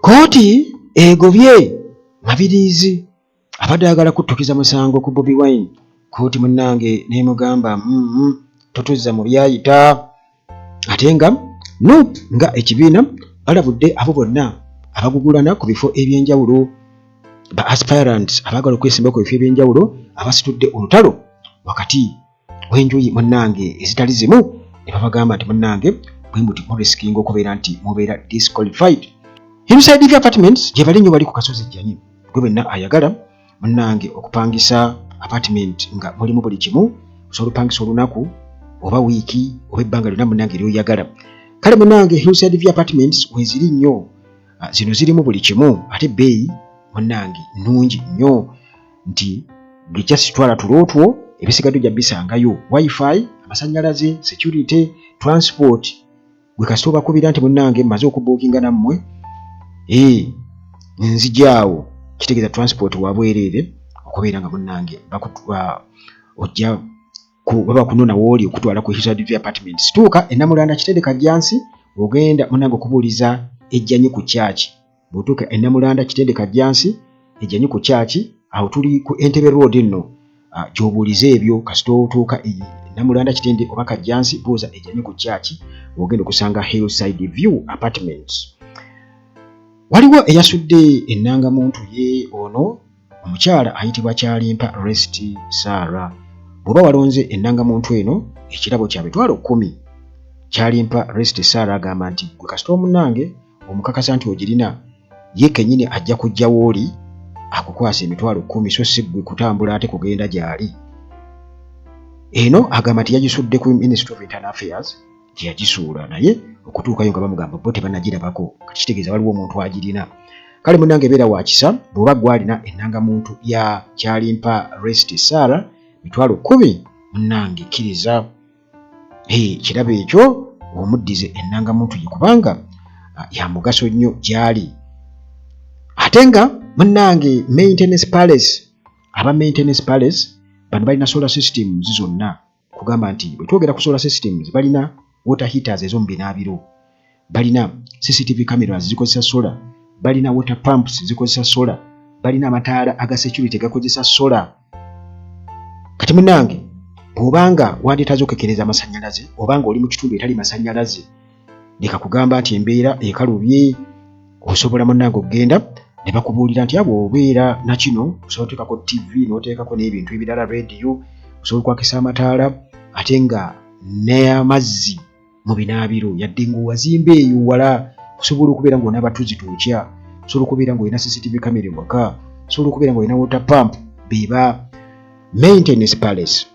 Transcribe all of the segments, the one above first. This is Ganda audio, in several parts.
Kooti egobye Mabirizi abadde ayagala kuttukiza musango ku Bobi Wine. Kooti munnange n'emugamba totuzza mu byayita. Ate nga ekibiina balabudde abo bonna abagugulana ku bifo ebyenjawulo, ba aspirants abagala okwesimba ku bifo ebyenjawulo abasitudde olutalo wakati w'enjuyi munnange ezitali zimu, ne babagamba nti munnange bwe muti muriskinga okubeera nti mubeera disqualified. Hillside View Apartments gye bali nnyo bali ku Kasozi Ejjanyi. Gwe benna ayagala munnange okupangisa apartment nga mulimu buli kimu, osobola opangisa olunaku oba wiiki oba ebbanga lyonna munnange ly'oyagala. Kale munnange Hillside View Apartments weziri nnyo, zino zirimu buli kimu ate bbeeyi munnange nnungi nnyo, nti just twala tulootwo ebisigadde ojja bisangayo, wifi, amasannyalaze, security, transport. Gwe kasita obakubira nti munnange mmaze okubuukinga nammwe nzijaawo, kitegeeza transport wabwereere okubeera nga munnange ojja baba kunona wooli okutwala ku Hillside View Apartments. Tuuka Ennamulanda Kitende Kajjansi ogenda munnange okubuuliza Ejjanyi ku Church. Bw'otuuka Ennamulanda Kitende Kajjansi Ejjanyi ku Church, awo tuli ku Entebbe Road nno, gy'obuuliza ebyo. Kasita otuuka Ennamulanda Kitende oba Kajjansi buuza Ejjanyi ku Church, ogenda okusanga Hillside View Apartments. Waliwo eyasudde ennangamuntu ye, ono omukyala ayitibwa Kyalimpa Rest Sarah. Bw'oba walonze ennangamuntu eno ekirabo kya mitwalo 10. Kyalimpa Rest Sarah agamba nti gwe kasita omunnange omukakasa nti ogirina, ye kennyini ajja kujja wooli akukwasa emitwalo 10, so si gwe kutambula ate kugenda gy'ali. Eno agamba nti yagisudde ku Ministry of Internal Affairs gye yagisuula, naye okutuukayo nga bamugamba bo tebannagirabako, kati kitegeeza waliwo omuntu agirina. Kale munnange beera wa kisa bw'oba gwalina ennangamuntu ya Kyalimpa Rest Sarah mitwalo 10, munnange kkiriza kirabo ekyo omuddize ennangamuntu ye kubanga ya mugaso nnyo gy'ali. Ate nga munnange Maintenance Palace, aba Maintenance Palace bano balina solar systems zonna, kugamba nti bwe twogera ku solar systems balina water heaters ez'omu binaabiro, balina CCTV cameras zikozesa solar, balina water pumps zikozesa solar, balina amataala aga security gakozesa solar. Kati munnange bw'obanga wanditaze okukekereza amasannyalaze obanga oli mu kitundu etali masannyalaze, leka kugamba nti embeera ekalubye, osobola munnange okugenda ne bakubuulira nti abo obeera na kino, osobola oteekako TV n'oteekako n'ebintu ebirala, radio, osobola okwakisa amataala, ate nga n'amazzi mu binaabiro yadde ng'owazimba eyo wala, osobola okubeera ng'olina abatuuzi tuukya, osobola okubeera ng'olina CCTV camera ewaka, osobola okubeera ng'olina water pump. Beba Maintenance Palace.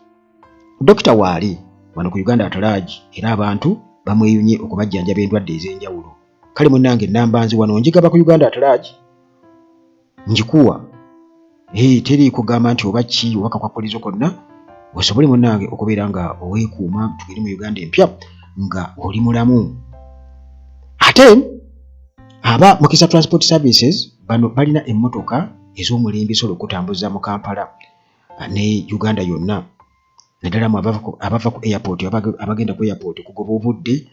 Dokita waali wano ku Uganda Atalagi era abantu bamweyunye okubajjanjaba endwadde ez'enjawulo. Kale munnange nnambanzi wano njigaba ku Uganda Atalagi njikuwa, teri kugamba nti oba ki oba kakwakulizo konna, osobole munnange okubeera nga oweekuuma tugende mu Uganda empya nga oli mulamu. Ate aba Mukisa Transport Services bano balina emmotoka ez'omulembe esobola okutambuza mu Kampala ne Uganda yonna, naddala mu abava ku airport abagenda ku airport kugoba obudde.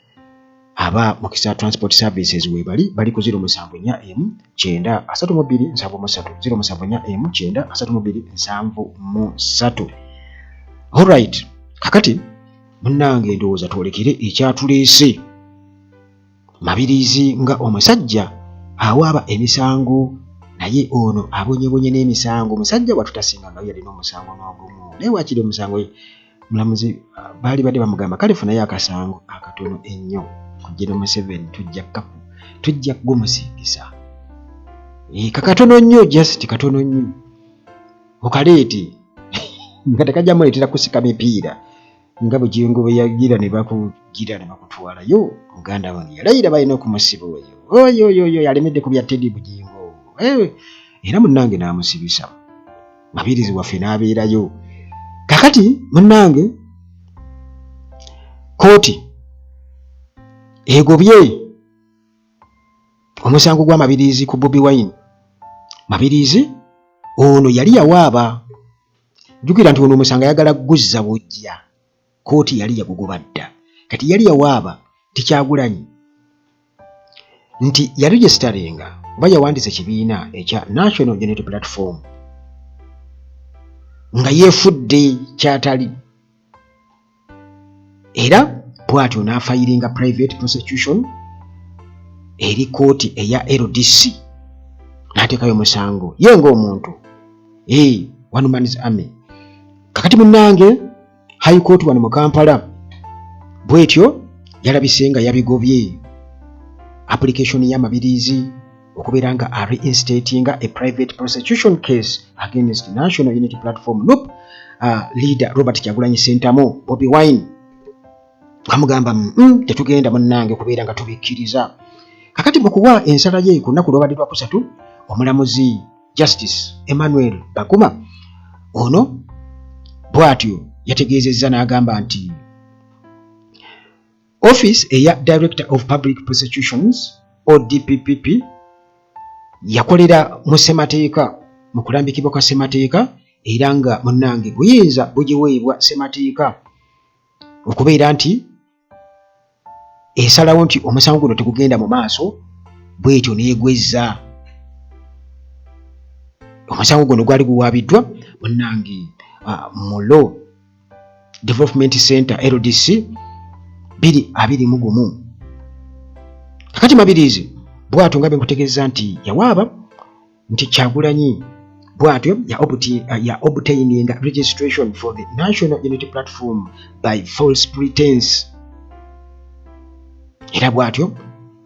Aba Mukisa Transport Services we bali ku 074M93273 074M93273. Alright, kakati munnange ndowooza twolekere ekyatuleese Mabirizi nga omusajja awaaba emisango, naye ono abonyebonye n'emisango. Omusajja watutasinga nga yalina omusango n'ogumu, naye wakiri omusango mulamuzi baali badde bamugamba kale funayo akasango akatono ennyo kujjira Museveni tujja kugumusiikisa. Kakatono nnyo, just katono nnyo okaleete nga tekajja muleetera kusika mipiira nga Bugingo bwe yagira ne bakugira ne bakutwalayo. Muganda wange yalayira balina okumusiba oyo yalemedde ku bya Teddy Bugingo, era munnange n'amusibisa. Mabirizi waffe n'abeerayo. Kakati munnange kooti egobye omusango gwa Mabirizi ku Bobi Wine. Mabirizi ono yali yawaaba, jjukira nti ono omusango ayagala guzza bujja, kooti yali yagugoba dda, kati yali yawaaba Tikyagulanyi. nti yaregisteringa oba yawandiisa ekibiina ekya National Unity Platform nga yeefudde kyatali, era bw'atyo n'afayiringa private prosecution eri kooti eya LDC n'ateekayo omusango ye ng'omuntu one man's army. Kakati munnange High Court wano mu Kampala bw'etyo yalabise nga yabigobye application y'amabirizi okubeera nga reinstatinga a private prosecution case against National Unity Platform NUP leader Robert Kyagulanyi Ssentamu Bobi Wine. Bamugamba tetugenda munnange kubeera nga tubikkiriza. Kakati mu kuwa ensala ye ku lunaku lw'obadde lwa kusatu, omulamuzi Justice Emmanuel Baguma ono bw'atyo yategeezezza n'agamba nti Office eya Director of Public Prosecutions ODPPP yakolera mu ssemateeka mu kulambikibwa kwa ssemateeka, era nga munnange buyinza bugiweebwa ssemateeka okubeera nti esalawo nti omusango guno tegugenda mu maaso, bw'etyo neegwezza. Omusango guno gwali guwaabiddwa munnange mu Law Development Center LDC 221. Kakati mabirizi bw'atyo nga benkutegeeza nti yawaaba nti Kyagulanyi bw'atyo ya obtaining registration for the National Unity Platform by false pretense, era bw'atyo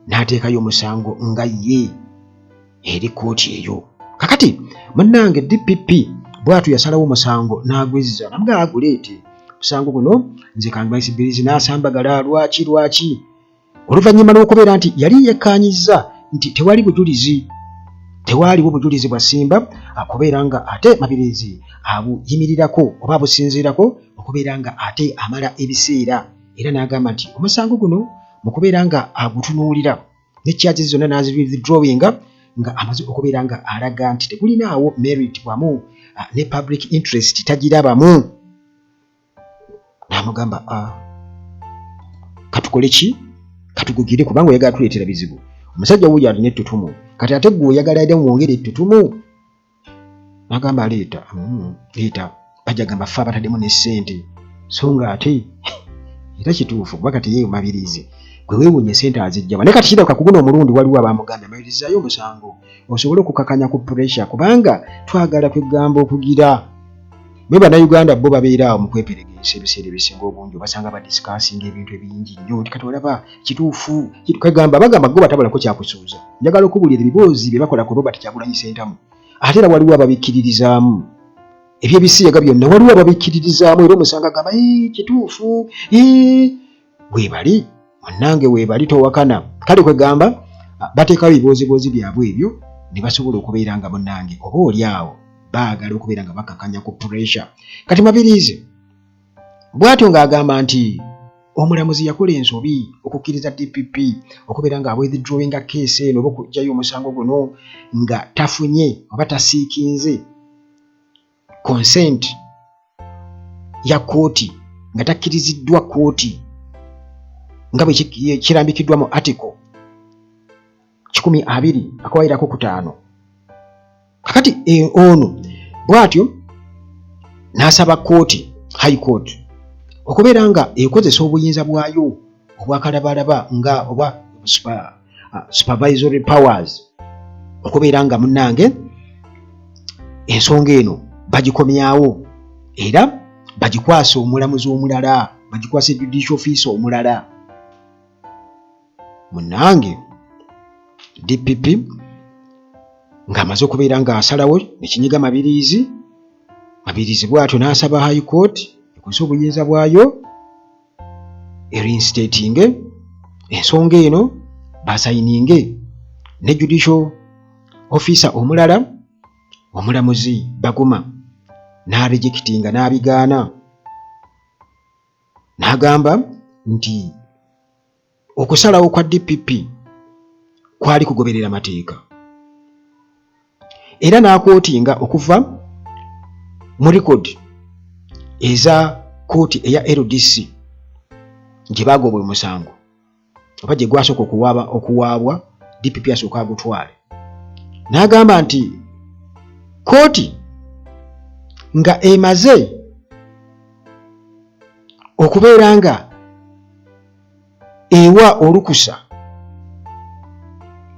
n'ateekayo omusango nga ye eri kooti eyo. Kakati munnange DPP bw'atyo yasalawo omusango n'agwezza namuga aguleete omusango guno nze Kangbaisibirizi n'asambagala. Lwaki oluvannyuma lw'okubeera nti yali yekkaanyizza nti tewaliwo bujulizi bwa Simba kubeera nga ate mabirizi abuyimirirako oba abusinziirako okubeera nga ate amala ebiseera, era n'agamba nti omusango guno mu kubeera nga agutunuulira ne charges zonna n'azi-withdrawinga nga amaze okubeera nga alaga nti tegulinaawo merit wamu ne public interest tagirabamu. N'amugamba katukole ki? Katugugire kubanga oyagala tuleetera bizibu. Omusajja wuyo alina ettutumu, kati ate gwe oyagala ate mwongere ettutumu. N'agamba leeta bajja gamba ffe abataddemu ne ssente, so nga ate era kituufu kuba kati ye mabirizi gwe weewuunye ssente azijjaba. Naye kati kira kakuguna omulundi waliwo abamugamba mabirizayo omusango osobole okukakanya ku pressure kubanga twagala kwegamba okugira. Bwe Bannayuganda bo babeera awo mu kweperegeesa ebiseera ebisinga obungi basanga badisikasinga ebintu ebingi nnyo nti kati olaba kituufu kwegamba bagamba go batabalako kyakusuuza. Njagala okubuulira ebiboozi bye bakola ku Robert Kyagulanyi Ssentamu ate era waliwo ababikkiririzaamu eby'ebisiyaga byonna, waliwo ababikkiririzaamu era omusanga agamba kituufu weebali munnange weebali towakana. Kale kwegamba bateekawo ebiboozi byabwe ebyo ne basobola okubeera nga munnange oba oli awo baagala okubeera nga bakakanya ku pressure. Kati mabirizi bw'atyo ng'agamba nti omulamuzi yakola ensobi okukkiriza DPP okubeera nga withdrawing case eno oba okuggyayo omusango guno nga tafunye oba tasiikinze consent ya kooti, nga takkiriziddwa kooti nga bwe kirambikiddwa mu article 120:5. Kakati ono bw'atyo n'asaba kooti High Court okubeera nga ekozesa obuyinza bwayo obwakalabalaba nga oba supervisory powers okubeera nga munnange ensonga eno bagikomyawo era bagikwasa omulamuzi omulala, bagikwasa judicial officer omulala. Munnange DPP ng'amaze okubeera ng'asalawo nekinyiga mabirizi bw'atyo n'asaba High Court ekozesa obuyinza bwayo reinstating ensonga eno basayininge ne judicial officer omulala omulamuzi Baguma n'arejectinga n'abigaana n'agamba nti okusalawo kwa DPP kwali kugoberera mateeka era n'akootinga okuva mu record eza kooti eya LDC gye bagobwa omusango oba gye gwasooka okuwaabwa DPP asooka agutwale. N'agamba nti kooti nga emaze okubeera nga ewa olukusa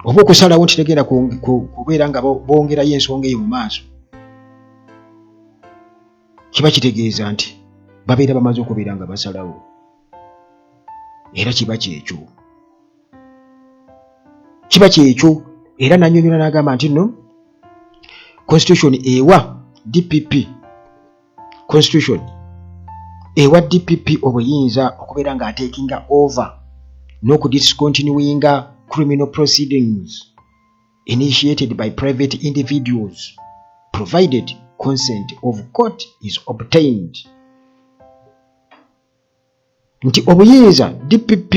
oba okusalawo nti tegenda kubeera nga bongerayo ensonga eyo mu maaso, kiba kitegeeza nti babeera bamaze okubeera nga basalawo, era kiba kyekyo. Era nannyonnyola n'agamba nti nno constitution ewa DPP obuyinza okubeera nga takinga over n'okudiscontinuinga criminal proceedings initiated by private individuals provided consent of court is obtained. Nti obuyinza DPP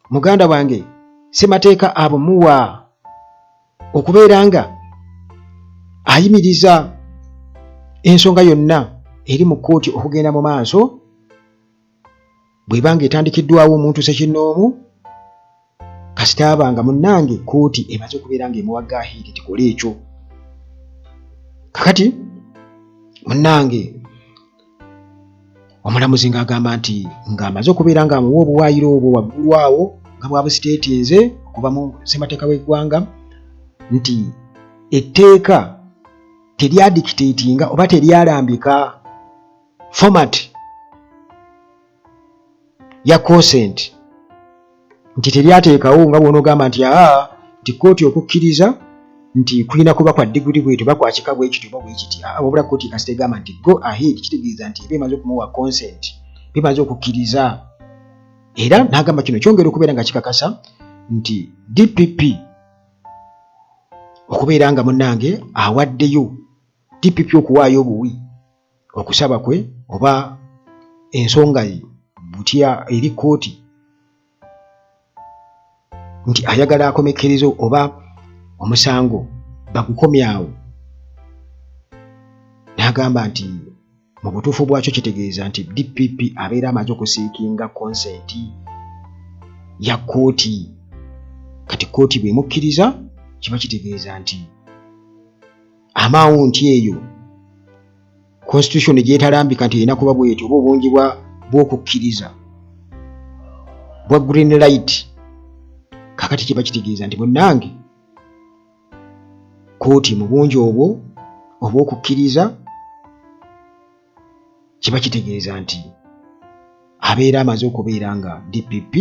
muganda wange Ssemateeka abumuwa okubeera nga ayimiriza ensonga yonna eri mu kkooti okugenda mu maaso, bw'ebanga etandikiddwawo omuntu ssekinnoomu kasita abanga munnange kkooti emaze okubeera ng'emuwa gaahiri tikole ekyo. Kakati munnange omulamuzi ng'agamba nti ng'amaze okubeera ng'amuwa obuwaayiro obwo waggulu awo nga bwabusiteetinze okuva mu ssemateeka w'eggwanga nti etteeka teryadikiteetinga oba teryalambika format ya consent, nti teryateekawo nga bw'onoogamba nti nti kkooti okukkiriza nti kulina kuba kwa digiri bwetyo oba kwa kika bwe kityo oba bwe kiti, wabula kkooti kasita egamba nti go ahead, kitegeeza nti eba emaze okumuwa consent, bimaze okukkiriza. Era n'agamba kino kyongera okubeera nga kikakasa nti DPP okubeera nga munnange awaddeyo DPP okuwaayo obuwi okusaba kwe oba ensonga ye butya eri kkooti nti ayagala akomekerezo oba omusango bagukomyawo. N'agamba nti mu butuufu bwakyo kitegeeza nti DPP abeera amaze okusiikinga konsenti ya kkooti. Kati kkooti bw'emukkiriza kiba kitegeeza nti amawunti eyo constitution gyetalambika nti erina kuba bwetyo oba obungi bw'okukkiriza bwa green light, kakati kiba kitegeeza nti munnange kkooti mu bungi obwo obw'okukkiriza kiba kitegeeza nti abeera amaze okubeera nga DPP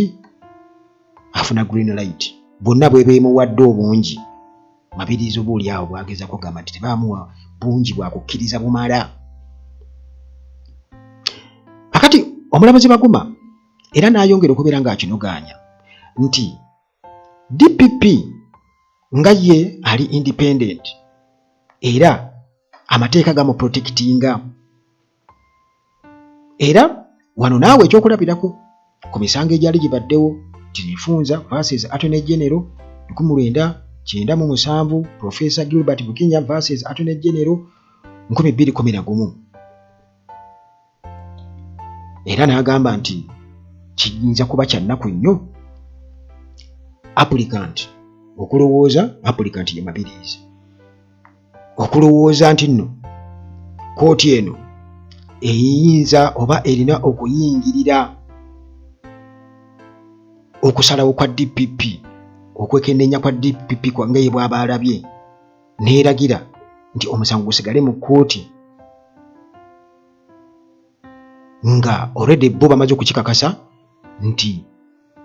afuna green light. Bonna bwe beemuwadde obungi mabirizi obuuli awo bwagezako gamba nti tebaamuwa bungi bwa kukkiriza bumala. Kakati omulamuzi Baguma era n'ayongera okubeera ng'akinogaanya nti DPP nga ye ali independent era amateeka gamuprotectinga, era wano naawe ekyokulabirako ku misango egyali gibaddewo Tirifunza versus Attorney General 1997, Professor Gilbert Bukinya versus Attorney General 2011. Era n'agamba nti kiyinza kuba kya nnaku nnyo applicant ye Mabirizi okulowooza nti nno kkooti eno eyinza oba erina okuyingirira okusalawo kwa DPP, okwekenneenya kwa DPP kwange ye bw'aba alabye, neeragira nti omusango gusigale mu kkooti nga already bo bamaze okukikakasa nti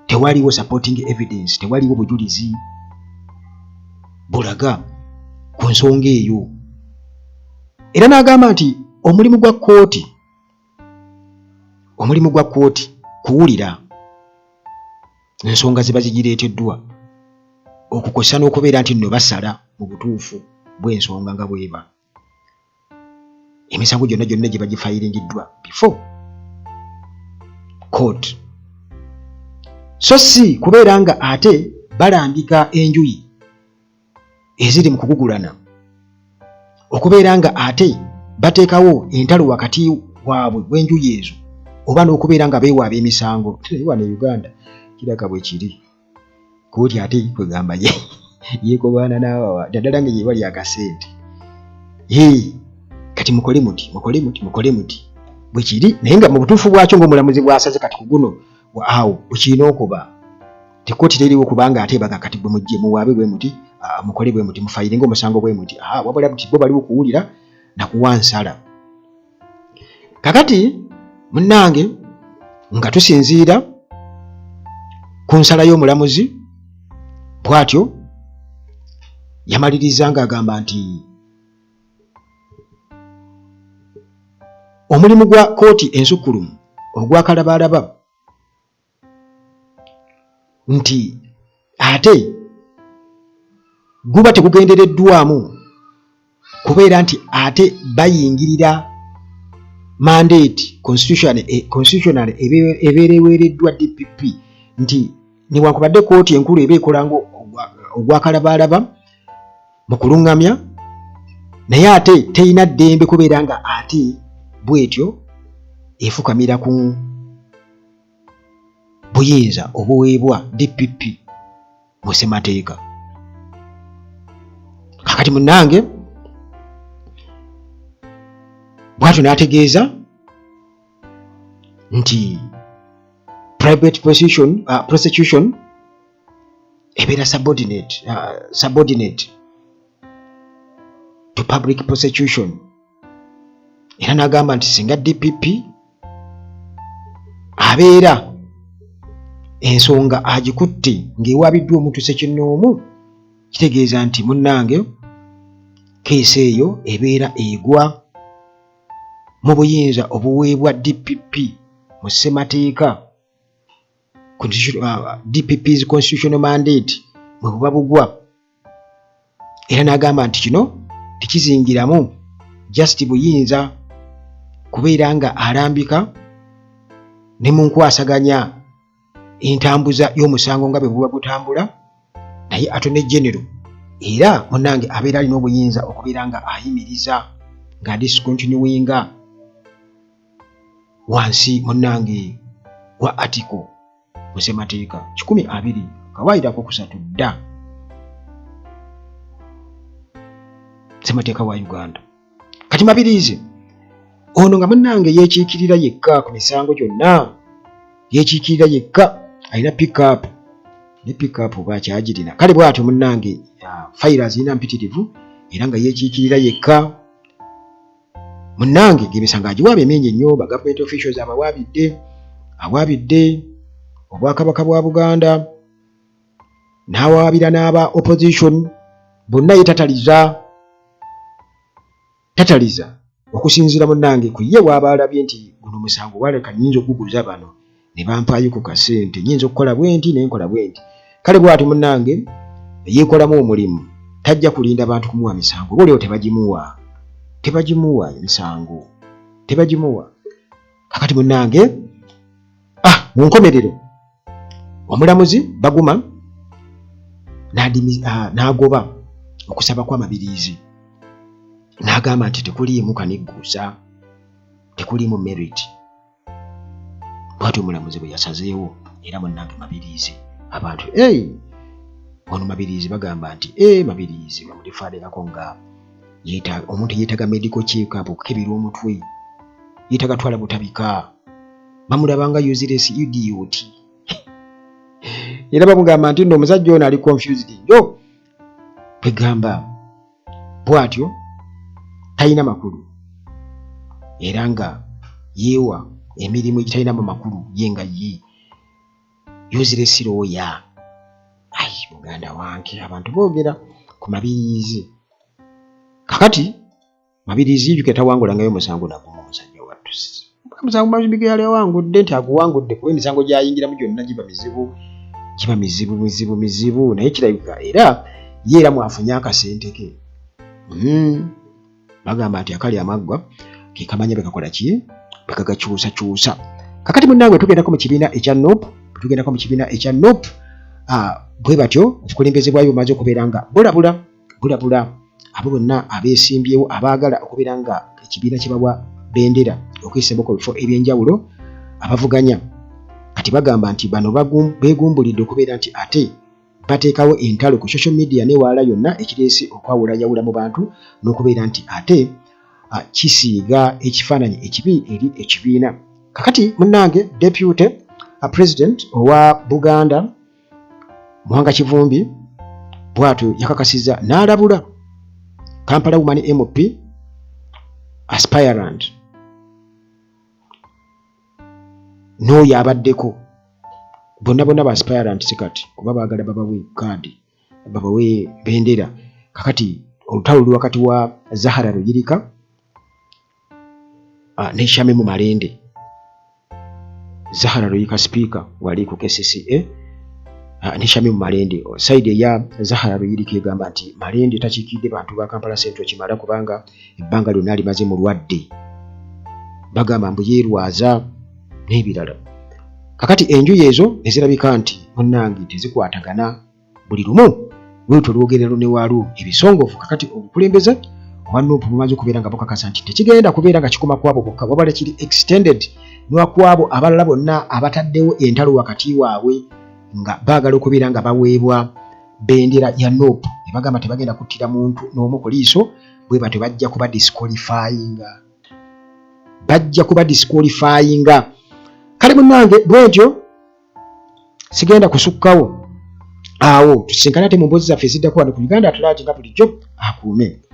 tewaliwo supporting evidence, tewaliwo bujulizi bulaga ku nsonga eyo. Era n'agamba nti omulimu gwa kkooti kuwulira ensonga ziba zigireeteddwa okukosa n'okubeera nti nno basala mu butuufu bw'ensonga nga bweba. Emisango gyonna giba gifayiringiddwa before court, so si kubeera nga ate balambika enjuyi eziri mu kugugulana, okubeera nga ate bateekawo entalo wakati waabwe w'enjuyi ezo, oba n'okubeera nga beewaaba emisango. Wano e Uganda kiraka bwe kiri, kooti ate kwegamba yeekobana n'awawa ddala nga ye bali akasente kati mukole muti bwe kiri naye nga mu butuufu bwakyo ng'omulamuzi bw'asaze kati ku guno awo bwekirina okuba tekooti teriwo kubanga ate baga kati bwe mujje muwaabe bwe muti mukole bwe muti mufayire ng'omusango bwe muti wabula buti bo baliwo kuwulira nakuwa nsala. Kakati munnange nga tusinziira ku nsala y'omulamuzi bw'atyo yamaliriza ng'agamba nti omulimu gwa kooti ensukkulumu ogwakalabalaba nti ate guba tegugendereddwamu kubeera nti ate bayingirira mandate constitutional ebeera eweereddwa DPP nti newankubadde kooti enkulu eba ekola nga ogwakalabalaba mu kuluŋŋamya naye ate terina ddembe kubeera nga ate bwetyo efukamira ku buyinza obuweebwa DPP mu ssemateeka. Kakati munnange bw'atyo n'ategeeza nti private prosecution ebeera subordinate to public prosecution. Era n'agamba nti singa DPP abeera ensonga agikutte ng'ewaabiddwa omuntu ssekinnoomu kitegeeza nti munnange keesi eyo ebeera egwa mu buyinza obuweebwa DPP mu ssemateeka DPP's constitutional mandate bwe buba bugwa. Era n'agamba nti kino tekizingiramu just buyinza kubeera nga alambika ne mu nkwasaganya entambuza y'omusango nga bwe buba butambula naye Attorney General era munnange abeera alina obuyinza okubeera nga ayimiriza nga discontinuinga wansi munnange wa article mu ssemateeka 120 kawaayirako kusatu dda ssemateeka wa Uganda. Kati Mabirizi ono nga munnange yeekiikirira yekka ku misango gyonna, yeekiikirira yekka alina pick-up ne pick-up bwakyagirina. Kale bw'atyo munnange fayiro azirina mpitirivu era nga yeekiikirira yekka munnange ng'emisango agiwaaba emingi nnyo. Ba government officials awaabidde obwakabaka bwa Buganda n'awaabira n'aba opposition bonna ye tataliza okusinziira munnange ku ye bw'aba alabye nti guno musango waleka nnyinza okuguguza bano ne bampaayo ku kasente nnyinza okukola bwenti ne nkola bwenti. Kale bw'ati munnange yeekolamu omulimu tajja kulinda bantu kumuwa misango booleo tebagimuwa emisango tebagimuwa. Kakati munnange mu nkomerero omulamuzi Baguma n'agoba okusaba kwa Mabirizi n'agamba nti tekuliimu kanigguusa, tekuliimu merit. Bw'atyo omulamuzi bwe yasazeewo era munnange Mabirizi abantu ono Mabirizi bagamba nti Mabirizi bamulifaanirako nga omuntu yeetaga medical check-up okukebera omutwe, yeetaga twala butabika, bamulaba nga useless idiot. Era bamugamba nti nno omusajja ono ali confused nnyo. Kwegamba bw'atyo talina makulu era nga yeewa emirimu egitalinamu makulu ye nga ye useless lawyer. Muganda wange abantu boogera ku Mabirizi. Kakati Mabirizi yijukira tawangulangayo musango nagumu omusajja wattu. Musango Mabirizi yali awangudde nti aguwangudde kuba emisango gy'ayingiramu gyonna giba mizibu naye kirabika era ye era mwafunye akasente ke. Bagamba nti akali amaggwa ke kamanya bekakola ki bekagakyusakyusa. Kakati munnange tugendako mu kibiina ekya NUP bwe batyo obukulembeze bwayo bumaze okubeera nga bulabula abo bonna abeesimbyewo abaagala okubeera nga ekibiina kye bawa bendera okuyisibwa ku bifo ebyenjawulo abavuganya. Kati bagamba nti bano beegumbulidde okubeera nti ate bateekawo entalo ku social media ne wala yonna ekireese okwawulayawula mu bantu n'okubeera nti ate kisiiga ekifaananyi ekibi eri ekibiina. Kakati munnange deputy president owa Buganda Muhanga Kivumbi bw'atyo yakakasizza n'alabula Kampala Women MP aspirant n'oyo abaddeko bonna ba aspirant kati kuba baagala babawe kaadi babawe bendera. Kakati olutalo luli wakati wa Zahara Ruyirika ne Shamim Malende. Zahara Ruyirika speaker wali ku KCCA ne Shamim Malende. Side ya Zahara Ruyirika egamba nti Malende takiikidde bantu ba Kampala Central kimala kubanga ebbanga lyonna alimaze mu lwadde, bagamba mbu yeerwaza n'ebirala. Kakati enjuyi ezo ezirabika nti munnange tezikwatagana buli lumu lwetwo lwogerero ne waliwo ebisongovu. Kakati obukulembeze obwa Nuupu bumaze okubeera nga bukakasa nti tekigenda kubeera nga kikoma kwabo bokka, wabula kiri extended n'okwabo abalala bonna abataddewo entalo wakati waabwe nga baagala okubeera nga baweebwa bendera ya Nuupu. Ne bagamba tebagenda kuttira muntu n'omu ku liiso, bwe batyo bajja kuba disqualifyinga. Kale munnange bwentyo sigenda kusukkawo awo, tusinkana ate mu mboozi zaffe eziddako wano ku Uganda At Large nga bulijjo akuume.